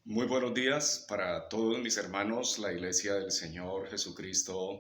Muy buenos días para todos mis hermanos, la Iglesia del Señor Jesucristo.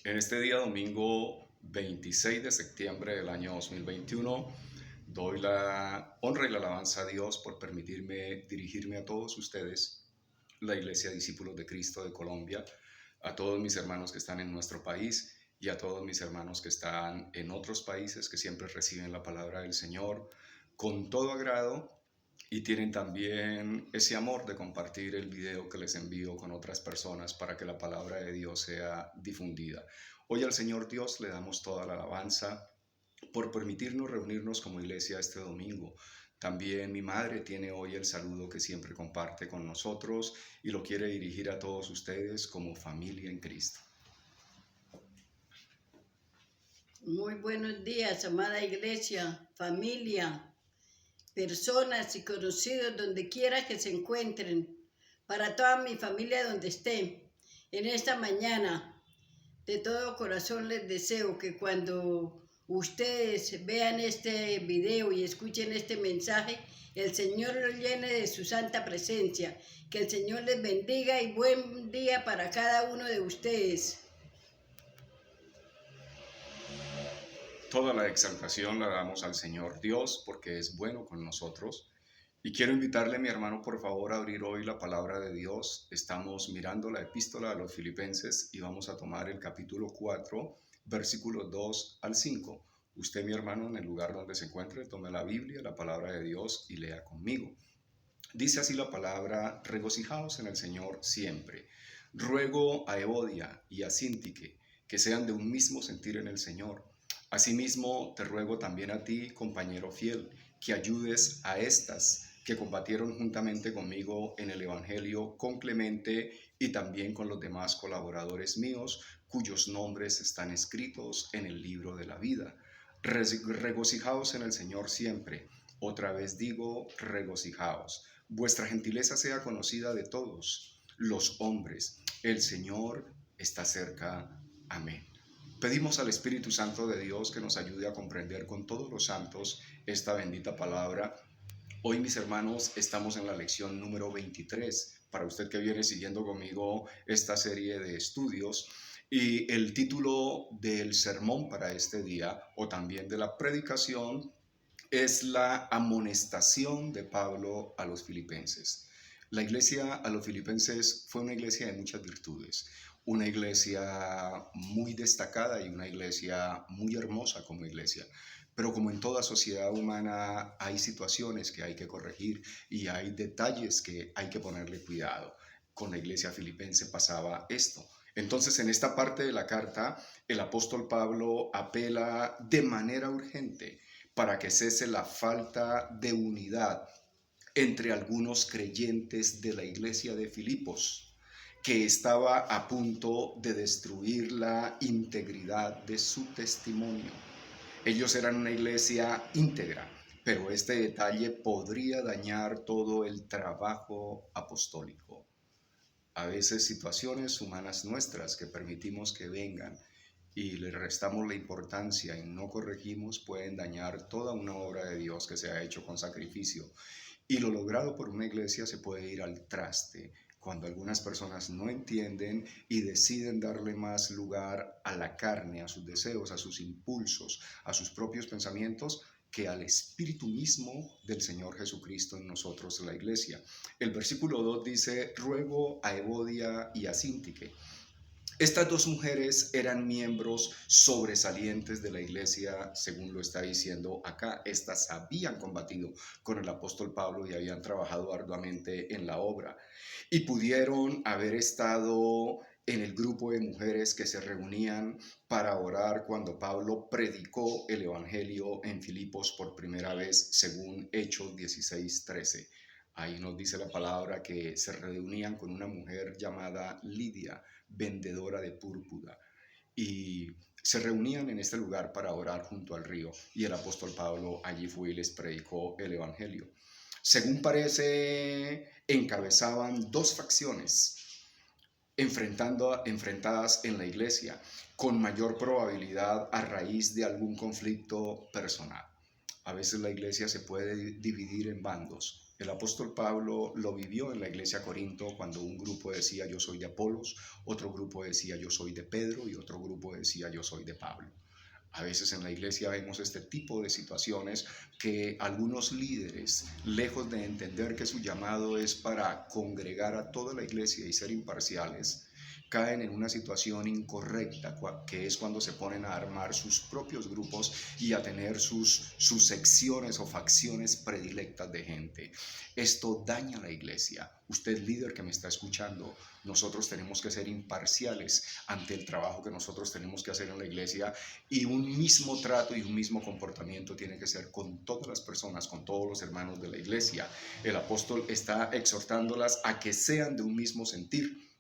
En este día domingo 26 de septiembre del año 2021, doy la honra y la alabanza a Dios por permitirme dirigirme a todos ustedes, la Iglesia Discípulos de Cristo de Colombia, a todos mis hermanos que están en nuestro país y a todos mis hermanos que están en otros países que siempre reciben la palabra del Señor con todo agrado y tienen también ese amor de compartir el video que les envío con otras personas para que la palabra de Dios sea difundida. Hoy al Señor Dios le damos toda la alabanza por permitirnos reunirnos como iglesia este domingo. También mi madre tiene hoy el saludo que siempre comparte con nosotros y lo quiere dirigir a todos ustedes como familia en Cristo. Muy buenos días, amada iglesia, familia, personas y conocidos donde quiera que se encuentren, para toda mi familia donde esté. En esta mañana, de todo corazón les deseo que cuando ustedes vean este video y escuchen este mensaje, el Señor los llene de su santa presencia, que el Señor les bendiga y buen día para cada uno de ustedes. Toda la exaltación la damos al Señor Dios porque es bueno con nosotros. Y quiero invitarle, mi hermano, por favor, a abrir hoy la palabra de Dios. Estamos mirando la epístola a los Filipenses y vamos a tomar el capítulo 4, versículos 2 al 5. Usted, mi hermano, en el lugar donde se encuentre, tome la Biblia, la palabra de Dios y lea conmigo. Dice así la palabra: regocijaos en el Señor siempre. Ruego a Evodia y a Síntique que sean de un mismo sentir en el Señor. Asimismo, te ruego también a ti, compañero fiel, que ayudes a estas que combatieron juntamente conmigo en el Evangelio con Clemente y también con los demás colaboradores míos, cuyos nombres están escritos en el libro de la vida. Regocijaos en el Señor siempre. Otra vez digo, regocijaos. Vuestra gentileza sea conocida de todos los hombres. El Señor está cerca. Amén. Pedimos al Espíritu Santo de Dios que nos ayude a comprender con todos los santos esta bendita palabra. Hoy, mis hermanos, estamos en la lección número 23, para usted que viene siguiendo conmigo esta serie de estudios. Y el título del sermón para este día, o también de la predicación, es la amonestación de Pablo a los filipenses. La iglesia a los filipenses fue una iglesia de muchas virtudes, una iglesia muy destacada y una iglesia muy hermosa como iglesia. Pero como en toda sociedad humana hay situaciones que hay que corregir y hay detalles que hay que ponerle cuidado. Con la iglesia filipense pasaba esto. Entonces, en esta parte de la carta, el apóstol Pablo apela de manera urgente para que cese la falta de unidad entre algunos creyentes de la iglesia de Filipos, que estaba a punto de destruir la integridad de su testimonio. Ellos eran una iglesia íntegra, pero este detalle podría dañar todo el trabajo apostólico. A veces situaciones humanas nuestras que permitimos que vengan y le restamos la importancia y no corregimos pueden dañar toda una obra de Dios que se ha hecho con sacrificio. Y lo logrado por una iglesia se puede ir al traste cuando algunas personas no entienden y deciden darle más lugar a la carne, a sus deseos, a sus impulsos, a sus propios pensamientos, que al Espíritu mismo del Señor Jesucristo en nosotros, la iglesia. El versículo 2 dice: ruego a Evodia y a Síntique. Estas dos mujeres eran miembros sobresalientes de la iglesia, según lo está diciendo acá. Estas habían combatido con el apóstol Pablo y habían trabajado arduamente en la obra. Y pudieron haber estado en el grupo de mujeres que se reunían para orar cuando Pablo predicó el Evangelio en Filipos por primera vez, según Hechos 16:13. Ahí nos dice la palabra que se reunían con una mujer llamada Lidia, vendedora de púrpura, y se reunían en este lugar para orar junto al río, y el apóstol Pablo allí fue y les predicó el Evangelio. Según parece, encabezaban dos facciones enfrentadas en la iglesia, con mayor probabilidad a raíz de algún conflicto personal. A veces la iglesia se puede dividir en bandos. El apóstol Pablo lo vivió en la iglesia de Corinto cuando un grupo decía yo soy de Apolos, otro grupo decía yo soy de Pedro y otro grupo decía yo soy de Pablo. A veces en la iglesia vemos este tipo de situaciones que algunos líderes, lejos de entender que su llamado es para congregar a toda la iglesia y ser imparciales, caen en una situación incorrecta, que es cuando se ponen a armar sus propios grupos y a tener sus secciones o facciones predilectas de gente. Esto daña a la iglesia. Usted, líder que me está escuchando, nosotros tenemos que ser imparciales ante el trabajo que nosotros tenemos que hacer en la iglesia, y un mismo trato y un mismo comportamiento tiene que ser con todas las personas, con todos los hermanos de la iglesia. El apóstol está exhortándolas a que sean de un mismo sentir.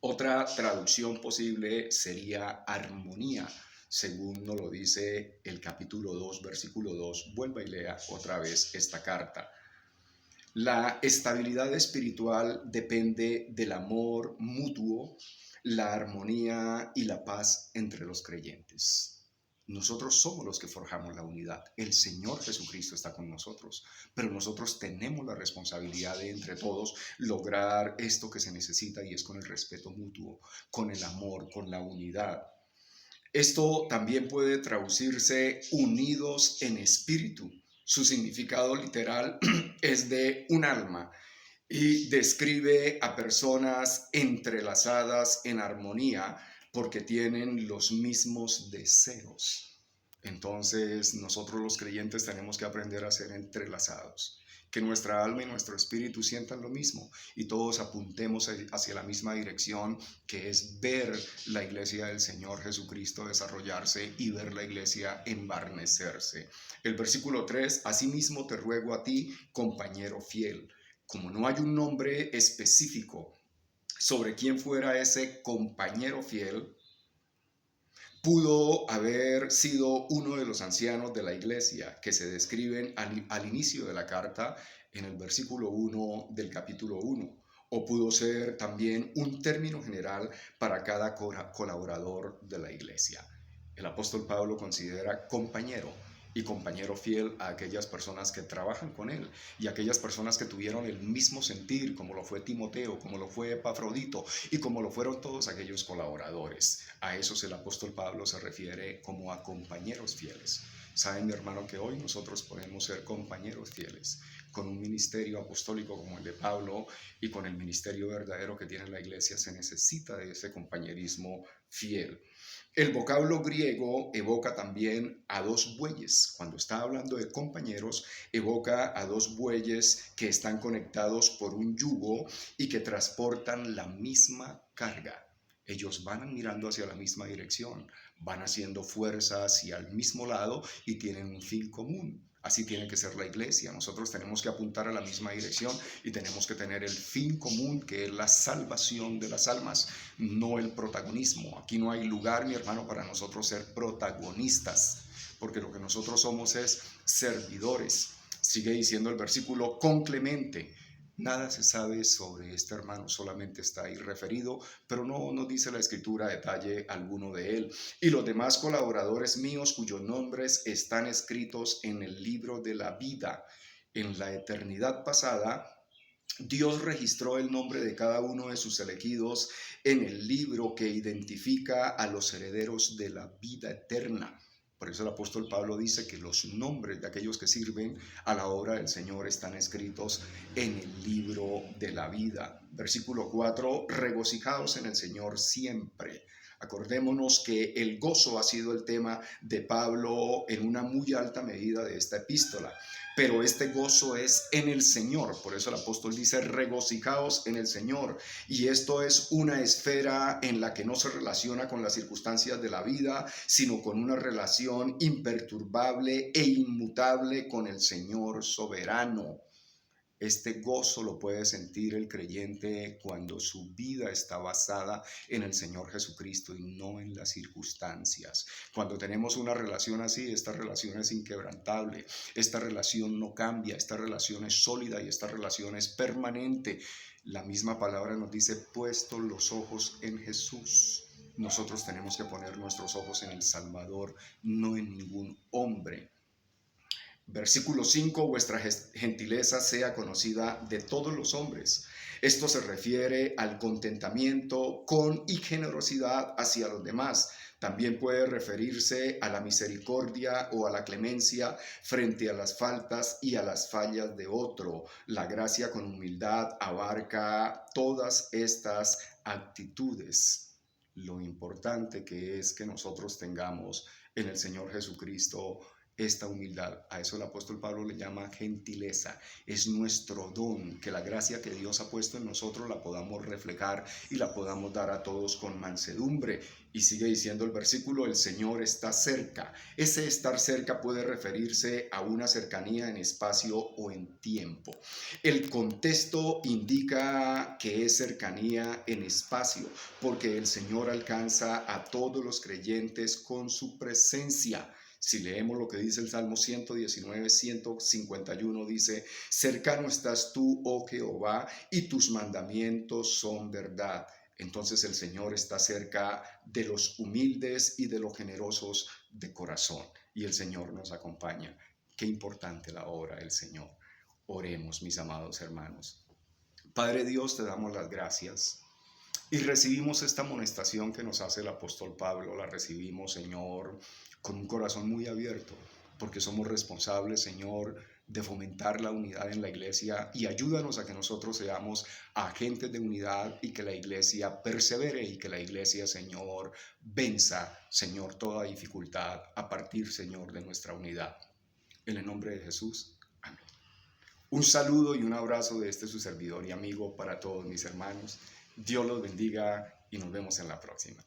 Otra traducción posible sería armonía, según nos lo dice el capítulo 2, versículo 2. Vuelva y lea otra vez esta carta. La estabilidad espiritual depende del amor mutuo, la armonía y la paz entre los creyentes. Nosotros somos los que forjamos la unidad. El Señor Jesucristo está con nosotros, pero nosotros tenemos la responsabilidad de entre todos lograr esto que se necesita, y es con el respeto mutuo, con el amor, con la unidad. Esto también puede traducirse unidos en espíritu. Su significado literal es de un alma y describe a personas entrelazadas en armonía porque tienen los mismos deseos. Entonces, nosotros los creyentes tenemos que aprender a ser entrelazados, que nuestra alma y nuestro espíritu sientan lo mismo y todos apuntemos hacia la misma dirección, que es ver la iglesia del Señor Jesucristo desarrollarse y ver la iglesia embarnecerse. El versículo 3, asimismo te ruego a ti, compañero fiel. Como no hay un nombre específico sobre quién fuera ese compañero fiel, pudo haber sido uno de los ancianos de la iglesia que se describen al inicio de la carta en el versículo 1 del capítulo 1, o pudo ser también un término general para cada colaborador de la iglesia. El apóstol Pablo considera compañero y compañero fiel a aquellas personas que trabajan con él y aquellas personas que tuvieron el mismo sentir, como lo fue Timoteo, como lo fue Epafrodito y como lo fueron todos aquellos colaboradores. A esos el apóstol Pablo se refiere como a compañeros fieles. Saben, mi hermano, que hoy nosotros podemos ser compañeros fieles con un ministerio apostólico como el de Pablo y con el ministerio verdadero que tiene la iglesia. Se necesita de ese compañerismo fiel. El vocablo griego evoca también a dos bueyes. Cuando está hablando de compañeros, evoca a dos bueyes que están conectados por un yugo y que transportan la misma carga. Ellos van mirando hacia la misma dirección, van haciendo fuerza hacia el mismo lado y tienen un fin común. Así tiene que ser la iglesia. Nosotros tenemos que apuntar a la misma dirección y tenemos que tener el fin común, que es la salvación de las almas, no el protagonismo. Aquí no hay lugar, mi hermano, para nosotros ser protagonistas, porque lo que nosotros somos es servidores. Sigue diciendo el versículo: con Clemente. Nada se sabe sobre este hermano, solamente está ahí referido, pero no nos dice la escritura detalle alguno de él. Y los demás colaboradores míos, cuyos nombres están escritos en el libro de la vida. En la eternidad pasada, Dios registró el nombre de cada uno de sus elegidos en el libro que identifica a los herederos de la vida eterna. Por eso el apóstol Pablo dice que los nombres de aquellos que sirven a la obra del Señor están escritos en el libro de la vida. Versículo 4, regocijaos en el Señor siempre. Acordémonos que el gozo ha sido el tema de Pablo en una muy alta medida de esta epístola, pero este gozo es en el Señor. Por eso el apóstol dice: regocijaos en el Señor. Y esto es una esfera en la que no se relaciona con las circunstancias de la vida, sino con una relación imperturbable e inmutable con el Señor soberano. Este gozo lo puede sentir el creyente cuando su vida está basada en el Señor Jesucristo y no en las circunstancias. Cuando tenemos una relación así, esta relación es inquebrantable, esta relación no cambia, esta relación es sólida y esta relación es permanente. La misma palabra nos dice: puesto los ojos en Jesús. Nosotros tenemos que poner nuestros ojos en el Salvador, no en ningún hombre. Versículo 5, vuestra gentileza sea conocida de todos los hombres. Esto se refiere al contentamiento con y generosidad hacia los demás. También puede referirse a la misericordia o a la clemencia frente a las faltas y a las fallas de otro. La gracia con humildad abarca todas estas actitudes. Lo importante que es que nosotros tengamos en el Señor Jesucristo esta humildad. A eso el apóstol Pablo le llama gentileza. Es nuestro don, que la gracia que Dios ha puesto en nosotros la podamos reflejar y la podamos dar a todos con mansedumbre. Y sigue diciendo el versículo, el Señor está cerca. Ese estar cerca puede referirse a una cercanía en espacio o en tiempo. El contexto indica que es cercanía en espacio, porque el Señor alcanza a todos los creyentes con su presencia. Si leemos lo que dice el Salmo 119, 151, dice, cercano estás tú, oh Jehová, y tus mandamientos son verdad. Entonces el Señor está cerca de los humildes y de los generosos de corazón. Y el Señor nos acompaña. Qué importante la obra del Señor. Oremos, mis amados hermanos. Padre Dios, te damos las gracias. Y recibimos esta amonestación que nos hace el apóstol Pablo, la recibimos, Señor, con un corazón muy abierto, porque somos responsables, Señor, de fomentar la unidad en la iglesia, y ayúdanos a que nosotros seamos agentes de unidad y que la iglesia persevere y que la iglesia, Señor, venza, Señor, toda dificultad a partir, Señor, de nuestra unidad. En el nombre de Jesús, amén. Un saludo y un abrazo de su servidor y amigo para todos mis hermanos. Dios los bendiga y nos vemos en la próxima.